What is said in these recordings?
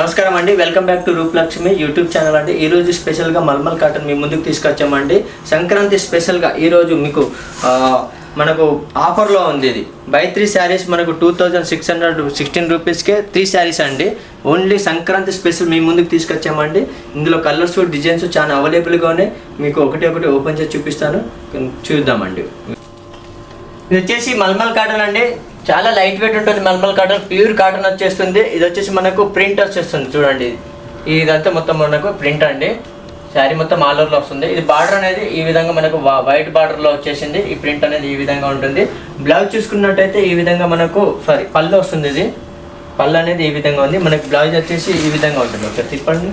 నమస్కారం అండి, welcome back to Rupalakshmi YouTube channel అండి. ఈరోజు స్పెషల్గా మల్మల్ కాటన్ మీ ముందుకు తీసుకొచ్చామండి. సంక్రాంతి స్పెషల్గా ఈరోజు మీకు మనకు ఆఫర్లో ఉంది. ఇది బై 3 శారీస్ మనకు 2616 రూపీస్కే 3 శారీస్ అండి. ఓన్లీ సంక్రాంతి స్పెషల్ మీ ముందుకు తీసుకొచ్చామండి. ఇందులో కలర్స్ డిజైన్స్ చాలా అవైలబుల్గా ఉన్నాయి. మీకు ఒకటి ఓపెన్ చేసి చూపిస్తాను, చూద్దామండి. ఇది వచ్చేసి మల్మల్ కాటన్ అండి. చాలా లైట్ వెయిట్ ఉంటుంది. మల్మల్ కాటన్ ప్యూర్ కాటన్ వచ్చేస్తుంది. ఇది వచ్చేసి మనకు ప్రింట్ వచ్చేస్తుంది. చూడండి, ఇదంతా మొత్తం మనకు ప్రింట్ అండి. శారీ మొత్తం ఆల్ ఓవర్లో వస్తుంది. ఇది బార్డర్ అనేది ఈ విధంగా మనకు వైట్ బార్డర్లో వచ్చేసింది. ఈ ప్రింట్ అనేది ఈ విధంగా ఉంటుంది. బ్లౌజ్ చూసుకున్నట్టయితే ఈ విధంగా మనకు పళ్ళు వస్తుంది. ఇది పళ్ళు అనేది ఈ విధంగా ఉంది. మనకి బ్లౌజ్ వచ్చేసి ఈ విధంగా ఉంటుంది. ఒకసారి తిప్పండి.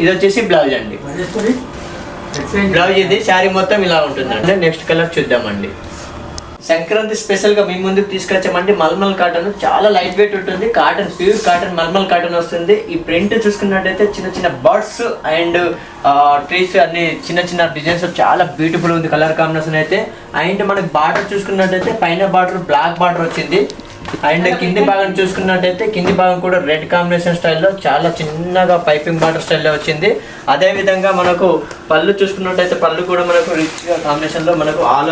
ఇది వచ్చేసి బ్లౌజ్ అండి. బ్లౌజ్ ఇది శారీ మొత్తం ఇలా ఉంటుంది అండి. నెక్స్ట్ కలర్ చూద్దామండి. సంక్రాంతి స్పెషల్గా మీ ముందుకు తీసుకొచ్చామండి. మల్మల్ కాటన్ చాలా లైట్ వెయిట్ ఉంటుంది. Cotton pure cotton mulmul cotton వస్తుంది. ఈ ప్రింట్ చూసుకున్నట్టయితే చిన్న చిన్న బర్డ్స్ అండ్ ట్రీస్ అన్ని చిన్న డిజైన్స్ చాలా బ్యూటిఫుల్ ఉంది. కలర్ కాంబినేషన్ అయితే అండ్ మనకి బార్డర్ చూసుకున్నట్టయితే పైన బార్డర్ బ్లాక్ బార్డర్ వచ్చింది. అండ్ కింది భాగం చూసుకున్నట్టయితే కింది భాగం కూడా రెడ్ కాంబినేషన్ స్టైల్లో చాలా చిన్నగా పైపింగ్ బార్డర్ స్టైల్లో వచ్చింది. అదే విధంగా మనకు పళ్ళు చూసుకున్నట్టయితే పళ్ళు కూడా మనకు రిచ్ కాంబినేషన్లో మనకు ఆల్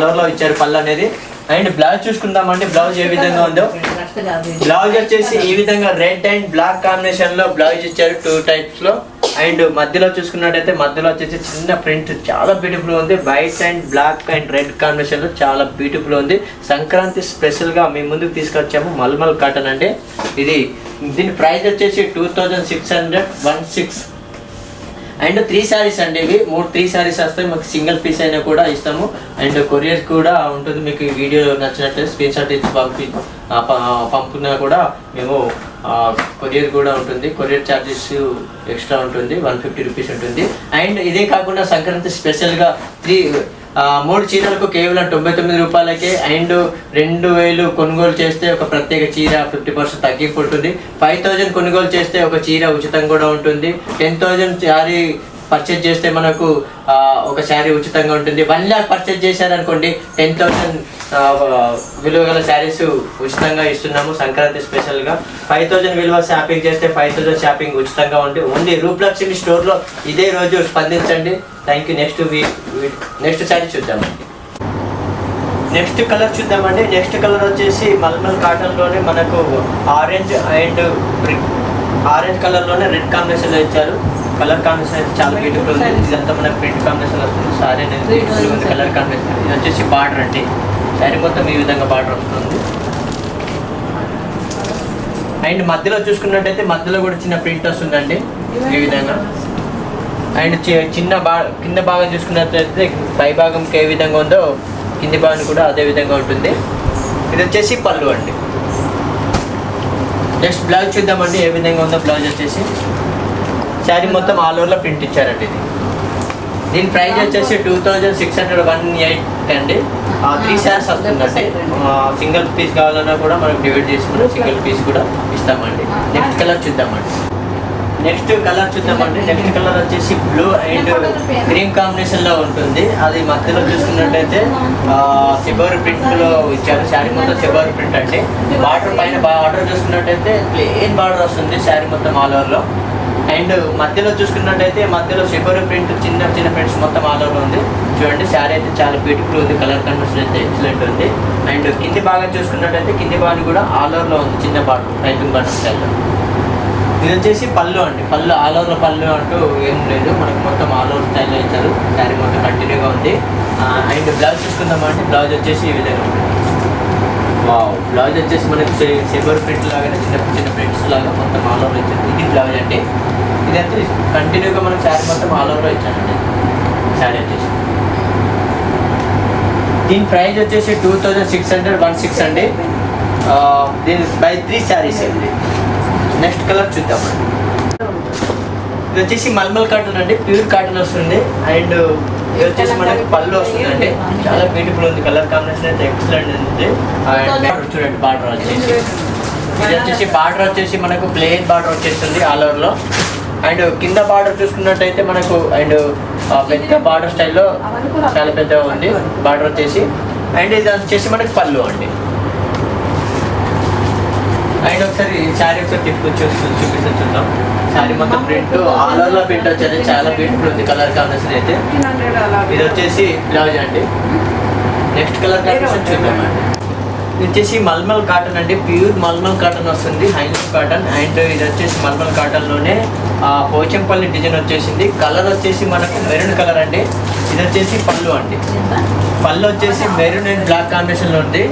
ఓవర్లో ఇచ్చారు పళ్ళు అనేది. అండ్ బ్లౌజ్ చూసుకుందామంటే బ్లౌజ్ ఏ విధంగా ఉందో. బ్లౌజ్ వచ్చేసి ఈ విధంగా రెడ్ అండ్ బ్లాక్ కాంబినేషన్లో బ్లౌజ్ ఇచ్చారు 2 టైప్స్లో. అండ్ మధ్యలో చూసుకున్నట్టయితే మధ్యలో వచ్చేసి చిన్న ప్రింట్ చాలా బ్యూటిఫుల్ ఉంది. White and black and red కాంబినేషన్లో చాలా బ్యూటిఫుల్ ఉంది. సంక్రాంతి స్పెషల్గా మీ ముందుకు తీసుకొచ్చాము మల్మల్ కాటన్ అంటే. దీని ప్రైస్ వచ్చేసి 2616 అండ్ 3 శారీస్ అండి. ఇవి 3 శారీస్ వస్తాయి. మాకు సింగిల్ పీస్ అయినా కూడా ఇస్తాము. అండ్ కొరియర్ కూడా ఉంటుంది. మీకు వీడియో నచ్చినట్టు స్క్రీన్ షాట్ ఇచ్చి పంపుకున్నా కూడా మేము కొరియర్ కూడా ఉంటుంది. కొరియర్ ఛార్జెస్ ఎక్స్ట్రా ఉంటుంది, 150 రూపీస్ ఉంటుంది. అండ్ ఇదే కాకుండా సంక్రాంతి స్పెషల్గా 3 చీరలకు కేవలం 99 రూపాయలకే. అండ్ 2000 కొనుగోలు చేస్తే ఒక ప్రత్యేక చీర 50% తగ్గింపు ఉంటుంది. 5000 కొనుగోలు చేస్తే ఒక చీర ఉచితం కూడా ఉంటుంది. 10,000 శారీ పర్చేజ్ చేస్తే మనకు ఒక శారీ ఉచితంగా ఉంటుంది. 1 lakh పర్చేజ్ చేశారనుకోండి 10,000 విలువ గల శారీస్ ఉచితంగా ఇస్తున్నాము సంక్రాంతి స్పెషల్గా. 5,000 విలువ షాపింగ్ చేస్తే 5,000 షాపింగ్ ఉచితంగా ఉంది. ఓన్లీ రూపలక్ష్మి స్టోర్లో ఇదే రోజు స్పందించండి. Thank you. నెక్స్ట్ శారీ చూద్దామండి. నెక్స్ట్ కలర్ చూద్దామండి. నెక్స్ట్ కలర్ వచ్చేసి మల్మల్ కాటన్లోనే మనకు ఆరెంజ్ కలర్లోనే రెడ్ కాంబినేషన్లో ఇచ్చారు. కలర్ కాంబినేషన్ అయితే చాలా బ్యూటిఫుల్ ఉంది. ఇదంతా మనకు ప్రింట్ కాంబినేషన్ వస్తుంది. సారీ అనేది బ్యూటిఫుల్ ఉంది. కలర్ కాంబినేషన్ ఇది వచ్చేసి బార్డర్ అండి. శారీ మొత్తం ఈ విధంగా బార్డర్ వస్తుంది. అండ్ మధ్యలో చూసుకున్నట్టయితే మధ్యలో కూడా చిన్న ప్రింట్ వస్తుందండి ఈ విధంగా. అండ్ కింద భాగం చూసుకున్నట్లయితే పై భాగంకి ఏ విధంగా ఉందో కింది భాగం కూడా అదే విధంగా ఉంటుంది. ఇది వచ్చేసి పళ్ళు అండి. నెక్స్ట్ బ్లౌజ్ చూద్దామండి ఏ విధంగా ఉందో. బ్లౌజ్ వచ్చేసి శారీ మొత్తం ఆల్ ఓవర్లో ప్రింట్ ఇచ్చారండి. దీని ప్రైస్ వచ్చేసి 2618 అండి. 3 శారీస్ వస్తుందండి. సింగిల్ పీస్ కావాలన్నా కూడా మనం డివైడ్ చేసుకుని సింగిల్ పీస్ కూడా ఇస్తామండి. నెక్స్ట్ కలర్ చూద్దామండి. నెక్స్ట్ కలర్ వచ్చేసి బ్లూ అండ్ క్రీమ్ కాంబినేషన్లో ఉంటుంది. అది మధ్యలో చూసుకున్నట్టయితే సిబోర్ ప్రింట్లో ఇచ్చారు. శారీ మొత్తం సిబోర్ ప్రింట్ అండి. బార్డర్ పైన బార్డర్ చూసుకున్నట్టయితే ప్లెయిన్ బార్డర్ వస్తుంది శారీ మొత్తం ఆల్ ఓవర్లో. అండ్ మధ్యలో చూసుకున్నట్టయితే మధ్యలో సిబోర్ ప్రింట్ చిన్న ప్రింట్స్ మొత్తం ఆల్ ఓవర్లో ఉంది. చూడండి, శారీ అయితే చాలా బ్యూటిఫుల్ ఉంది. కలర్ కాంబినేషన్ అయితే ఎక్సలెంట్ ఉంది. అండ్ కింది భాగం చూసుకున్నట్టయితే కింది భాగం కూడా ఆల్ ఓవర్లో ఉంది. చిన్న బార్డర్ పైపింగ్ బార్డర్ స్టైల్లో. ఇది వచ్చేసి పళ్ళు అండి. పళ్ళు ఆల్ ఓవర్లో పళ్ళు అంటూ ఏం లేదు. మనకు మొత్తం ఆల్ ఓవర్ స్టైల్లో ఇచ్చారు. శారీ మొత్తం కంటిన్యూగా ఉంది. And blouse చూసుకుందామండి. బ్లౌజ్ వచ్చేసి ఈ విధంగా ఉంటుంది. బ్లౌజ్ వచ్చేసి మనకి సిల్వర్ ప్రింట్ లాగానే చిన్న ప్రింట్స్ లాగా మొత్తం ఆల్ ఓవర్లో ఇచ్చారు. ఇది బ్లౌజ్ అండి. ఇదంతా కంటిన్యూగా మనకి శారీ మొత్తం ఆల్ ఓవర్లో ఇచ్చారండి. శారీ వచ్చేసి దీని ప్రైస్ వచ్చేసి 2616 అండి. దీని బై 3 శారీస్ అండి. నెక్స్ట్ కలర్ చూద్దామండి. ఇది వచ్చేసి మల్మల్ కాటన్ అండి. ప్యూర్ కాటన్ వస్తుంది. అండ్ ఇది వచ్చేసి మనకి పళ్ళు వస్తుందండి. చాలా బ్యూటిఫుల్ ఉంది. కలర్ కాంబినేషన్ అయితే ఎక్సలెంట్ ఉంది. అండ్ చూడండి బార్డర్ వచ్చేసి ఇది వచ్చేసి బార్డర్ వచ్చేసి మనకు ప్లెయిన్ బార్డర్ వచ్చేస్తుంది ఆల్ ఓవర్లో. అండ్ కింద బార్డర్ చూసుకున్నట్టయితే మనకు అండ్ పెద్ద బార్డర్ స్టైల్లో చాలా పెద్దగా ఉంది బార్డర్ వచ్చేసి. అండ్ ఇది వచ్చేసి మనకి పళ్ళు అండి. అండ్ ఒకసారి శారీ ఒకసారి చూపిస్తాను చూద్దాం. శారీ మొత్తం ప్రింట్ ఆల్ ఓవర్లో ప్రింట్ వచ్చేది చాలా బ్యూటిఫుల్ ఉంది. కలర్ కాంబినేషన్ అయితే ఇది వచ్చేసి బ్లౌజ్ అండి. నెక్స్ట్ కలర్ కాంబినేషన్ చూద్దామండి. ఇది వచ్చేసి మల్మల్ కాటన్ అండి, ప్యూర్ మల్మల్ కాటన్ వస్తుంది, హైలూమ్ కాటన్. అండ్ ఇది వచ్చేసి మల్మల్ కాటన్లోనే పోచంపల్లి డిజైన్ వచ్చేసింది. కలర్ వచ్చేసి మనకు మెరూన్ కలర్ అండి. ఇది వచ్చేసి పళ్ళు అండి. పళ్ళు వచ్చేసి మెరూన్ అండ్ బ్లాక్ కాంబినేషన్లో ఉంది.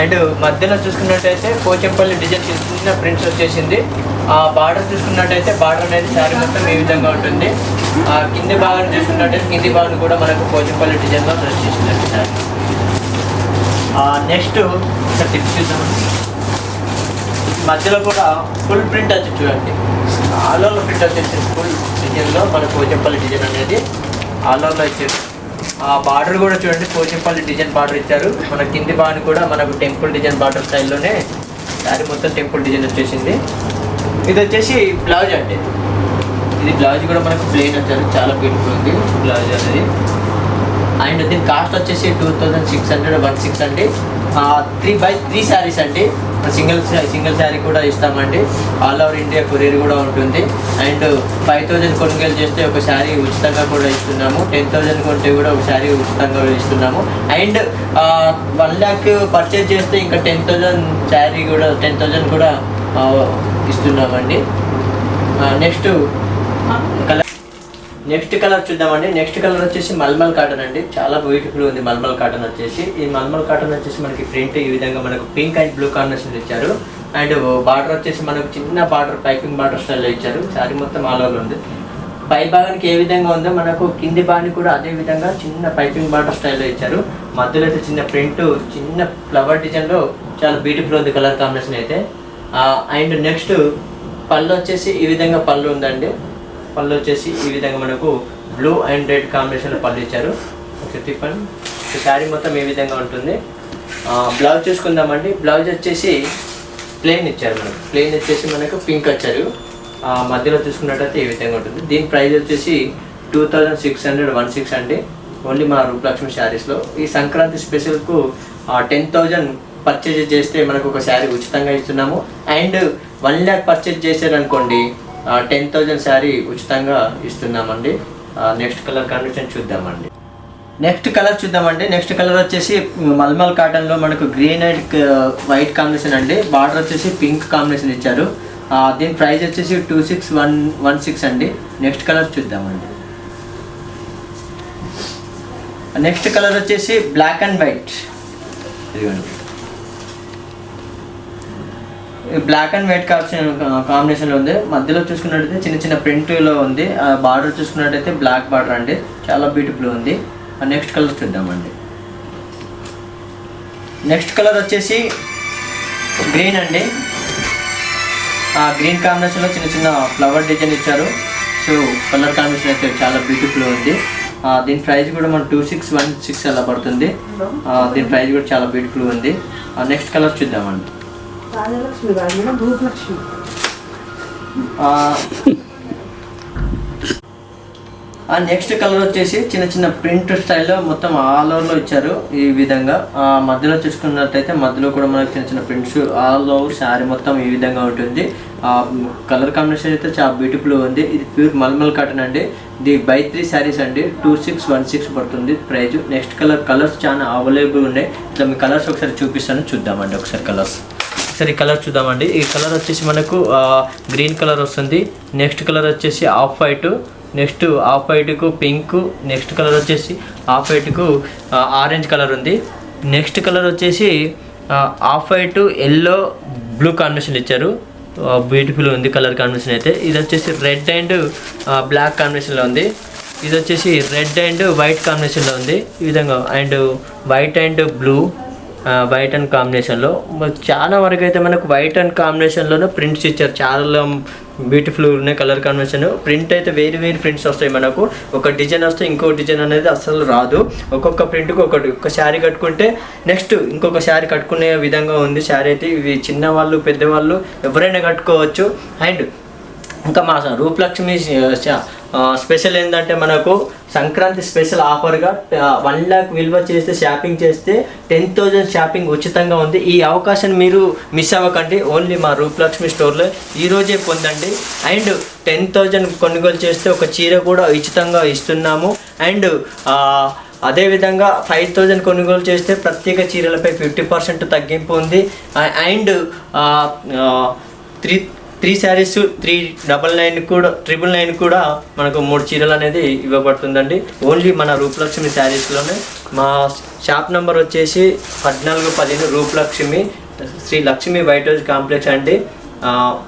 అండ్ మధ్యలో చూసుకున్నట్టయితే పోచంపల్లి డిజైన్ చిన్న ప్రింట్స్ వచ్చేసింది. బార్డర్ చూసుకున్నట్టయితే బార్డర్ అనేది శారీ మొత్తం ఈ విధంగా ఉంటుంది. కింది భాగం చూసుకున్నట్టయితే కింది భాగం కూడా మనకు పోచంపల్లి డిజైన్లో వచ్చేసిందండి శారీ. నెక్స్ట్ ఒక టిప్స్ చూద్దామండి. మధ్యలో కూడా ఫుల్ ప్రింట్ వచ్చి చూడండి, ఆల్ ఓవర్ ప్రింట్ వచ్చేసి ఫుల్ డిజైన్లో మన పోచంపల్లి డిజైన్ అనేది ఆల్ ఓవర్లో ఇచ్చారు. బార్డర్ కూడా చూడండి, పోచంపల్లి డిజైన్ బార్డర్ ఇచ్చారు. మన కింది భాగం కూడా మనకు టెంపుల్ డిజైన్ బార్డర్ స్టైల్లోనే శారీ మొత్తం టెంపుల్ డిజైన్ వచ్చేసింది. ఇది వచ్చేసి బ్లౌజ్ అండి. ఇది బ్లౌజ్ కూడా మనకు ప్లెయిన్ వచ్చారు, చాలా బ్యూటిఫుల్ ఉంది బ్లౌజ్ అనేది. అండ్ దీని కాస్ట్ వచ్చేసి 2600 అండి. 3x3 శారీస్ అండి. సింగిల్ శారీ కూడా ఇస్తామండి. ఆల్ ఓవర్ ఇండియా కొరియర్ కూడా ఉంటుంది. అండ్ 5000 కొనుగోలు చేస్తే ఒక శారీ ఉచితంగా కూడా ఇస్తున్నాము. 10,000 కొంటే కూడా ఒక శారీ ఉచితంగా ఇస్తున్నాము. అండ్ 1 lakh పర్చేజ్ చేస్తే ఇంకా 10,000 శారీ కూడా 10,000 కూడా ఇస్తున్నామండి. నెక్స్ట్ కలర్ చూద్దామండి. నెక్స్ట్ కలర్ వచ్చేసి మల్మల్ కాటన్ అండి, చాలా బ్యూటిఫుల్ ఉంది మల్మల్ కాటన్ వచ్చేసి. ఈ మల్మల్ కాటన్ వచ్చేసి మనకి ప్రింట్ ఈ విధంగా మనకు పింక్ అండ్ బ్లూ కాంబినేషన్ ఇచ్చారు. అండ్ బార్డర్ వచ్చేసి మనకు చిన్న బార్డర్ పైపింగ్ బార్డర్ స్టైల్లో ఇచ్చారు. శారీ మొత్తం ఆల్ ఓవర్ ఉంది. పై భాగానికి ఏ విధంగా ఉందో మనకు కింది భాగానికి కూడా అదే విధంగా చిన్న పైపింగ్ బార్డర్ స్టైల్లో ఇచ్చారు. మధ్యలో అయితే చిన్న ప్రింట్ చిన్న ఫ్లవర్ డిజైన్లో చాలా బ్యూటిఫుల్ ఉంది కలర్ కాంబినేషన్ అయితే. అండ్ నెక్స్ట్ పళ్ళు వచ్చేసి ఈ విధంగా పళ్ళు ఉందండి. పళ్ళు వచ్చేసి ఈ విధంగా మనకు బ్లూ అండ్ రెడ్ కాంబినేషన్లో పళ్ళు ఇచ్చారు. ఒకసారి తిప్పండి. శారీ మొత్తం ఈ విధంగా ఉంటుంది. బ్లౌజ్ చూసుకుందామండి. బ్లౌజ్ వచ్చేసి ప్లెయిన్ ఇచ్చారు. మనకు ప్లెయిన్ వచ్చేసి మనకు పింక్ వచ్చారు. మధ్యలో చూసుకున్నట్టయితే ఈ విధంగా ఉంటుంది. దీని ప్రైస్ వచ్చేసి 2616 అండి, ఓన్లీ మా రూపలక్ష్మి శారీస్లో. ఈ సంక్రాంతి స్పెషల్కు 10,000 పర్చేజ్ చేస్తే మనకు ఒక శారీ ఉచితంగా ఇస్తున్నాము. అండ్ 1 lakh పర్చేజ్ చేశారనుకోండి 10,000 శారీ ఉచితంగా ఇస్తున్నామండి. నెక్స్ట్ కలర్ కాంబినేషన్ చూద్దామండి. నెక్స్ట్ కలర్ వచ్చేసి మల్మల్ కాటన్లో మనకు గ్రీన్ అండ్ వైట్ కాంబినేషన్ అండి. బార్డర్ వచ్చేసి పింక్ కాంబినేషన్ ఇచ్చారు. దీని ప్రైస్ వచ్చేసి 2616 అండి. నెక్స్ట్ కలర్ చూద్దామండి. నెక్స్ట్ కలర్ వచ్చేసి బ్లాక్ అండ్ వైట్. ఇదిగోండి, బ్లాక్ అండ్ వైట్ కాంబినేషన్లో ఉంది. మధ్యలో చూసుకున్నట్టయితే చిన్న చిన్న ప్రింట్లో ఉంది. బార్డర్ చూసుకున్నట్టయితే బ్లాక్ బార్డర్ అండి, చాలా బ్యూటిఫుల్ ఉంది. నెక్స్ట్ కలర్ చూద్దామండి. నెక్స్ట్ కలర్ వచ్చేసి గ్రీన్ అండి. గ్రీన్ కాంబినేషన్లో చిన్న చిన్న ఫ్లవర్ డిజైన్ ఇచ్చారు. సో కలర్ కాంబినేషన్ అయితే చాలా బ్యూటిఫుల్ ఉంది. దీని ప్రైస్ కూడా మన 2616 అలా పడుతుంది. దీని ప్రైస్ కూడా చాలా బ్యూటిఫుల్ ఉంది. నెక్స్ట్ కలర్ చూద్దామండి. నెక్స్ట్ కలర్ వచ్చేసి చిన్న చిన్న ప్రింట్ స్టైల్లో మొత్తం ఆల్ ఓవర్లో ఇచ్చారు ఈ విధంగా. మధ్యలో చూసుకున్నట్టయితే మధ్యలో కూడా మనకు చిన్న చిన్న ప్రింట్స్ ఆల్ ఓవర్ శారీ మొత్తం ఈ విధంగా ఉంటుంది. కలర్ కాంబినేషన్ అయితే చాలా బ్యూటిఫుల్ ఉంది. ఇది ప్యూర్ మల్మల్ కాటన్ అండి. ఇది బై 3 శారీస్ అండి, 2616 పడుతుంది ప్రైజ్. నెక్స్ట్ కలర్స్ చాలా అవైలబుల్ ఉన్నాయి. ఇట్లా మీ కలర్స్ ఒకసారి చూపిస్తాను, చూద్దామండి ఒకసారి కలర్స్. ఒకసారి కలర్ చూద్దామండి. ఈ కలర్ వచ్చేసి మనకు గ్రీన్ కలర్ వస్తుంది. నెక్స్ట్ కలర్ వచ్చేసి ఆఫ్ వైట్, నెక్స్ట్ ఆఫ్ వైట్కు పింక్, నెక్స్ట్ కలర్ వచ్చేసి ఆఫ్ వైట్కు ఆరెంజ్ కలర్ ఉంది. నెక్స్ట్ కలర్ వచ్చేసి off white yellow blue combination ఇచ్చారు. బ్యూటిఫుల్ ఉంది కలర్ కాంబినేషన్ అయితే. ఇది వచ్చేసి రెడ్ అండ్ బ్లాక్ కాంబినేషన్లో ఉంది. ఇది వచ్చేసి రెడ్ అండ్ వైట్ కాంబినేషన్లో ఉంది ఈ విధంగా. And white and blue, white and కాంబినేషన్లో చాలా వరకు అయితే మనకు వైట్ అండ్ కాంబినేషన్లోనే ప్రింట్స్ ఇచ్చారు. చాలా బ్యూటిఫుల్ ఉన్నాయి కలర్ కాంబినేషన్. ప్రింట్ అయితే వేరు ప్రింట్స్ వస్తాయి మనకు. ఒక డిజైన్ వస్తే ఇంకో డిజైన్ అనేది అసలు రాదు. ఒక్కొక్క ప్రింట్కి ఒక శారీ కట్టుకుంటే నెక్స్ట్ ఇంకొక శారీ కట్టుకునే విధంగా ఉంది శారీ అయితే. ఇవి చిన్నవాళ్ళు పెద్దవాళ్ళు ఎవరైనా కట్టుకోవచ్చు. అండ్ ఇంకా మా రూపలక్ష్మి స్పెషల్ ఏంటంటే మనకు సంక్రాంతి స్పెషల్ ఆఫర్గా 1 lakh విలువ చేస్తే షాపింగ్ చేస్తే 10,000 షాపింగ్ ఉచితంగా ఉంది. ఈ అవకాశాన్ని మీరు మిస్ అవ్వకండి. ఓన్లీ మా రూపలక్ష్మి స్టోర్లో ఈరోజే పొందండి. అండ్ 10,000 కొనుగోలు చేస్తే ఒక చీర కూడా ఉచితంగా ఇస్తున్నాము. అండ్ అదేవిధంగా 5,000 కొనుగోలు చేస్తే ప్రత్యేక చీరలపై 50% తగ్గింపు ఉంది. అండ్ 3 శారీస్ 399 కూడా 999 కూడా మనకు 3 చీరలు అనేది ఇవ్వబడుతుందండి. ఓన్లీ మన రూపలక్ష్మి శారీస్లోనే. మా షాప్ నెంబర్ వచ్చేసి 1415 Rupalakshmi Sri Lakshmi white house complex అండి.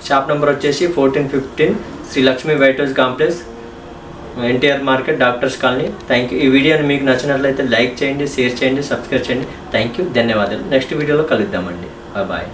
షాప్ నెంబర్ వచ్చేసి 1415 Sri Lakshmi white house complex, NTR market, doctors colony. Thank you. ఈ వీడియోని మీకు నచ్చినట్లయితే లైక్ చేయండి, షేర్ చేయండి, సబ్స్క్రైబ్ చేయండి. థ్యాంక్ యూ, ధన్యవాదాలు. నెక్స్ట్ వీడియోలో కలుద్దామండి. బాయ్.